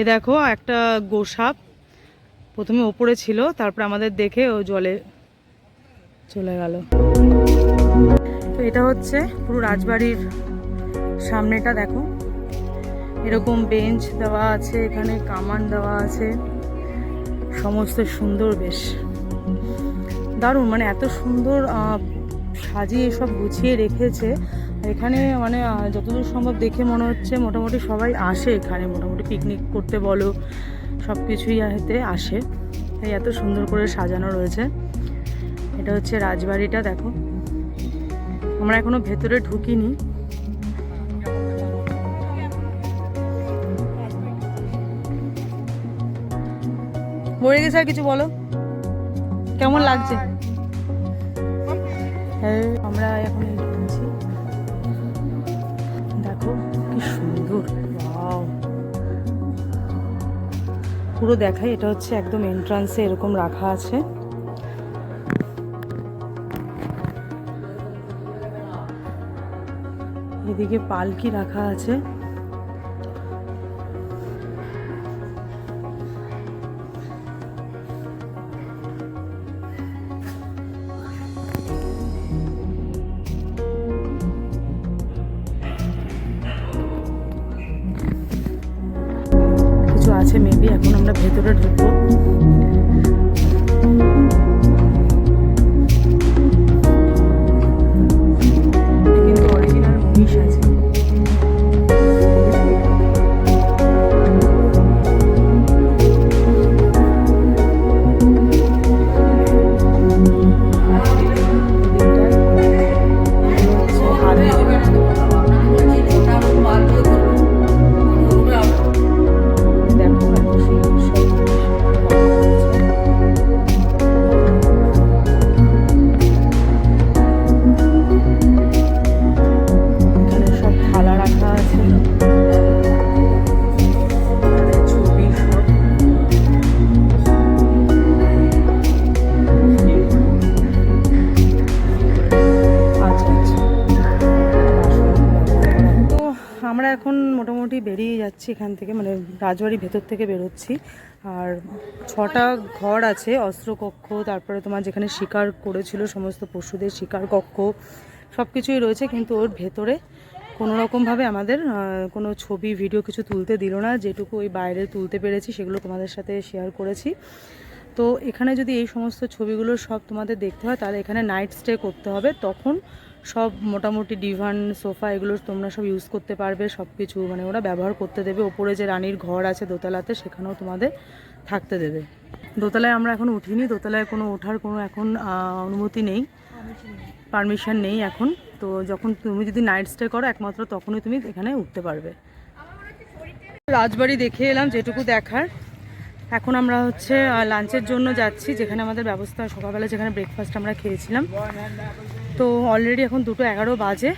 এ দেখো একটা গোসাপ প্রথমে ওপরে ছিল, তারপর আমাদের দেখে ও জলে চলে গেল। তো এটা হচ্ছে পুরো রাজবাড়ির সামনেটা, দেখো এরকম বেঞ্চ দেওয়া আছে, এখানে কামান দেওয়া আছে, সমস্ত সুন্দর, বেশ দারুণ, মানে এত সুন্দর সাজিয়ে সব গুছিয়ে রেখেছে এখানে। মানে যতদূর সম্ভব দেখে মনে হচ্ছে মোটামুটি সবাই আসে এখানে, মোটামুটি পিকনিক করতে বলো সব কিছুই এতে আসে, তাই এত সুন্দর করে সাজানো রয়েছে। এটা হচ্ছে রাজবাড়িটা, দেখো আমরা এখনো ভেতরে ঢুকিনি। বলে গেছে আর কিছু বলো, কেমন লাগছে? হ্যাঁ আমরা এখন ঢুকছি, দেখো কি সুন্দর, ওয়াও পুরো দেখাই। এটা হচ্ছে একদম এন্ট্রান্সে এরকম রাখা আছে। এদিকে পালকি রাখা আছে, কিছু আছে মেবি। এখন আমরা ভেতরে ঢুকবো। কিন্তু অরিজিনাল মহিষ আছে। আমরা এখন মোটামুটি বেরিয়ে যাচ্ছি এখান থেকে, মানে রাজবাড়ির ভেতর থেকে বেরোচ্ছি। আর 6টা ঘর আছে, অস্ত্রকক্ষ, তারপরে তোমার যেখানে শিকার করেছিল সমস্ত পশুদের শিকার কক্ষ, সব কিছুই রয়েছে। কিন্তু ওর ভেতরে কোনোরকমভাবে আমাদের কোনো ছবি ভিডিও কিছু তুলতে দিল না। যেটুকু ওই বাইরে তুলতে পেরেছি সেগুলো তোমাদের সাথে শেয়ার করেছি। তো এখানে যদি এই সমস্ত ছবিগুলো সব তোমাদের দেখতে হয় তাহলে এখানে নাইট স্টে করতে হবে, তখন সব মোটামুটি ডিভান সোফা এগুলো তোমরা সব ইউজ করতে পারবে, সব কিছু মানে ওরা ব্যবহার করতে দেবে। ওপরে যে রানীর ঘর আছে দোতলাতে, সেখানেও তোমাদের থাকতে দেবে। দোতলায় আমরা এখন উঠিনি, দোতলায় কোনো ওঠার কোনো এখন অনুমতি নেই, পারমিশন নেই এখন। তো যখন তুমি যদি নাইট স্টে করো একমাত্র তখনই তুমি এখানে উঠতে পারবে। রাজবাড়ি দেখে এলাম যেটুকু দেখার। এখন আমরা হচ্ছে লাঞ্চের জন্য যাচ্ছি, যেখানে আমাদের ব্যবস্থা সকালবেলা যেখানে ব্রেকফাস্ট আমরা খেয়েছিলাম। তো অলরেডি এখন 2:11 বাজে।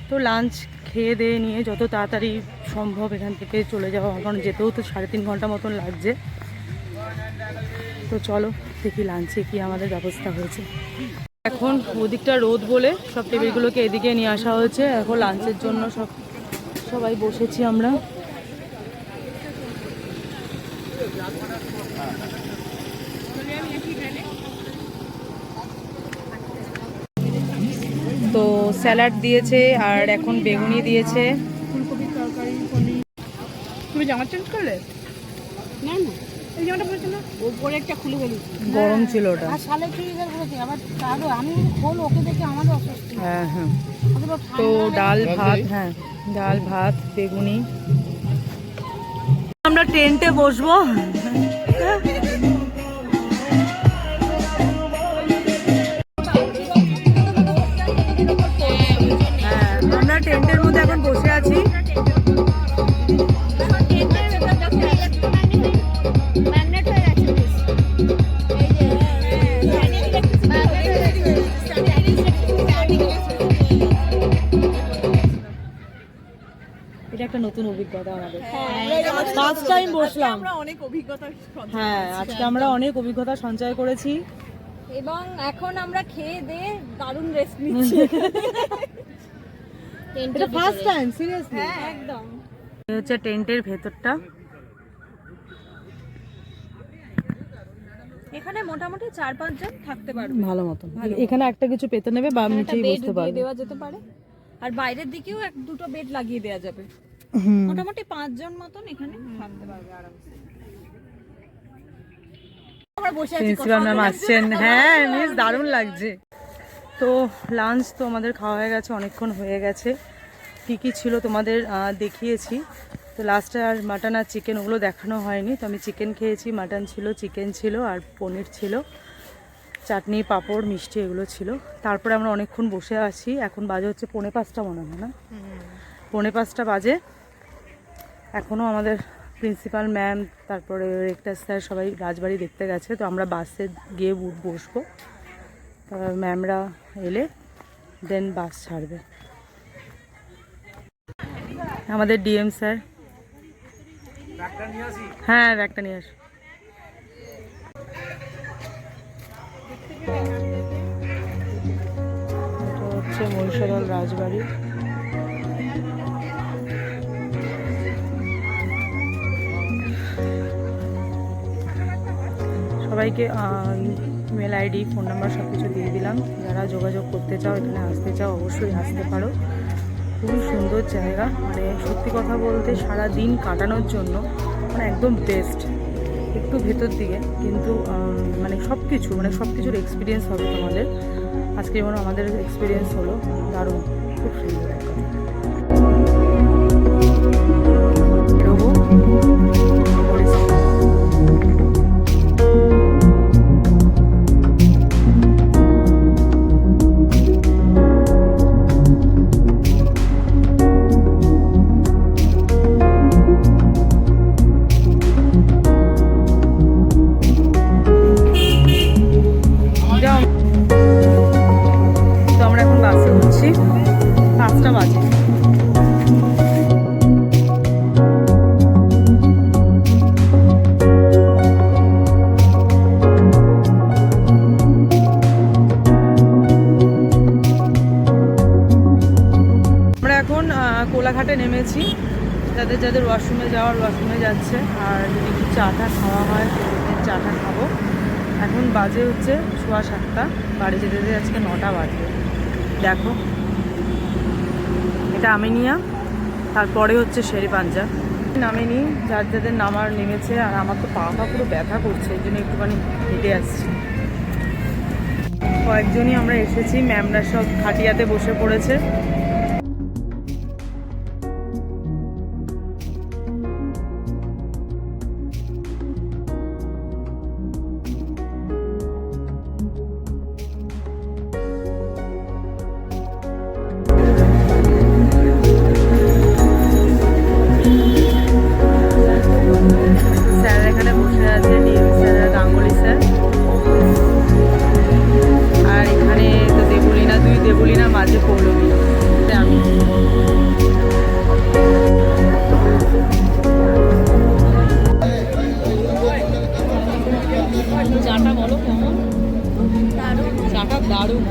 তো লাঞ্চ খেয়ে দিয়ে নিয়ে যত তাড়াতাড়ি সম্ভব এখান থেকে চলে যাওয়া, কারণ যেতেও তো 3.5 ঘন্টা মতন লাগছে। তো চলো দেখি লাঞ্চে কি আমাদের ব্যবস্থা হয়েছে। এখন ওদিকটা রোদ বলে সব টেবিলগুলোকে এদিকে নিয়ে আসা হয়েছে। এখন লাঞ্চের জন্য সবাই বসেছি আমরা। তো স্যালাড দিয়েছে আর এখন বেগুনি দিয়েছে, ফুলকপির তরকারি, পনির। তুমি জামা চেঞ্জ করলে? না না, এই জামাটা পরেছো না, ওপরে একটা খুলে ফেলেছি, গরম ছিল ওটা। আর শালে ফ্রিজে বলেছি আবার তারও আমি খোল ওকে দেখে আমাদের অস্বস্তি। হ্যাঁ হ্যাঁ। তো ডাল ভাত, হ্যাঁ ডাল ভাত বেগুনি। আমরা টেন্টে বসবো। আমরা টেন্টের মধ্যে এখন বসে আছি। এটা একটা নতুন অভিজ্ঞতা আমাদের, ফার্স্ট টাইম বসলাম। হ্যাঁ আজকে আমরা অনেক অভিজ্ঞতা সঞ্চয় করেছি এবং এখন আমরা খেয়ে দিয়ে দারুণ রেস্ট নিচ্ছি। এটা ফার্স্ট টাইম সিরিয়াসলি, একদম। এই হচ্ছে টেন্টের ভেতরটা, এখানে মোটামুটি 4-5 জন থাকতে পারবে। ভালো মতন। ভালো। এখানে একটা কিছু পেতে নেবে বা একটা মিঠিয়ে বেড বসতে দিয়ে পারবে। দেওয়া যেতে পারে। আর বাইরের দিকেও 1-2টো বেড লাগিয়ে দেওয়া যাবে। হুম। মোটামুটি 5 জন মতন এখানে থাকতে পারবে আরামসে। আমরা বসে আছি, প্রিন্সিপাল কথা ম্যাম বলছি। আসছেন। হ্যাঁ মিস, দারুণ লাগছে। তো লাঞ্চ তো আমাদের খাওয়া হয়ে গেছে, অনেকক্ষণ হয়ে গেছে। কী কী ছিল তোমাদের দেখিয়েছি। তো লাস্টে আর মাটন আর চিকেন ওগুলো দেখানো হয়নি। তো আমি চিকেন খেয়েছি, মাটন ছিল, চিকেন ছিল আর পনির ছিল, চাটনি, পাঁপড়, মিষ্টি এগুলো ছিল। তারপরে আমরা অনেকক্ষণ বসে আছি। এখন বাজে হচ্ছে 4:45 মনে হয় না, 4:45 বাজে। এখনও আমাদের প্রিন্সিপাল ম্যাম, তারপরে রেক্টর স্যার সবাই রাজবাড়ি দেখতে গেছে। তো আমরা বাসে গিয়ে বসবো, ম্যামরা এলে দেন বাস ছাড়বে। আমাদের ডিএম স্যার, হ্যাঁ ব্যাগটা নিয়ে আস। এটা হচ্ছে মহিষাদল রাজবাড়ি। সবাইকে ইমেল আইডি, ফোন নাম্বার সব কিছু দিয়ে দিলাম। যারা যোগাযোগ করতে চাও, এখানে আসতে চাও, অবশ্যই আসতে পারো। খুবই সুন্দর জায়গা, মানে সত্যি কথা বলতে সারা দিন কাটানোর জন্য মানে একদম বেস্ট। একটু ভেতর দিকে কিন্তু মানে সব কিছুর এক্সপিরিয়েন্স হবে তোমাদের। আজকে যেমন আমাদের এক্সপিরিয়েন্স হলো, দারুণ, খুব সুন্দর একটা। বেরোবো। তো আমরা এখন বাসে উঠছি, 5টা বাজে। আমরা এখন কোলাঘাটে নেমেছি। যাদের যাদের ওয়াশরুমে যাওয়ার ওয়াশরুমে যাচ্ছে, আর যদি একটু চাটা খাওয়া হয় চাটা খাবো। এখন বাজে হচ্ছে 7:15, বাড়ি যেতে যেতে আজকে 9টা বাজবে। দেখো, এটা আমিনিয়া, তারপরে হচ্ছে শেরিপাঞ্জা। নামেনি, যার যাদের নামার নেমেছে। আর আমার তো পা পুরো ব্যথা করছে, এই জন্য একটুখানি হেঁটে আসছি। কয়েকজনই আমরা এসেছি, ম্যামরা সব খাটিয়াতে বসে পড়েছে। স্যার এখানে বসে আছে, ডিএম স্যার, গাঙ্গুলি স্যার। আর এখানে তো দেবলীনা, 2 দেবলীনা, মাঝে পৌলমী, আমি। চাটা বলো কেমন? দারুণ, চাটা দারুণ।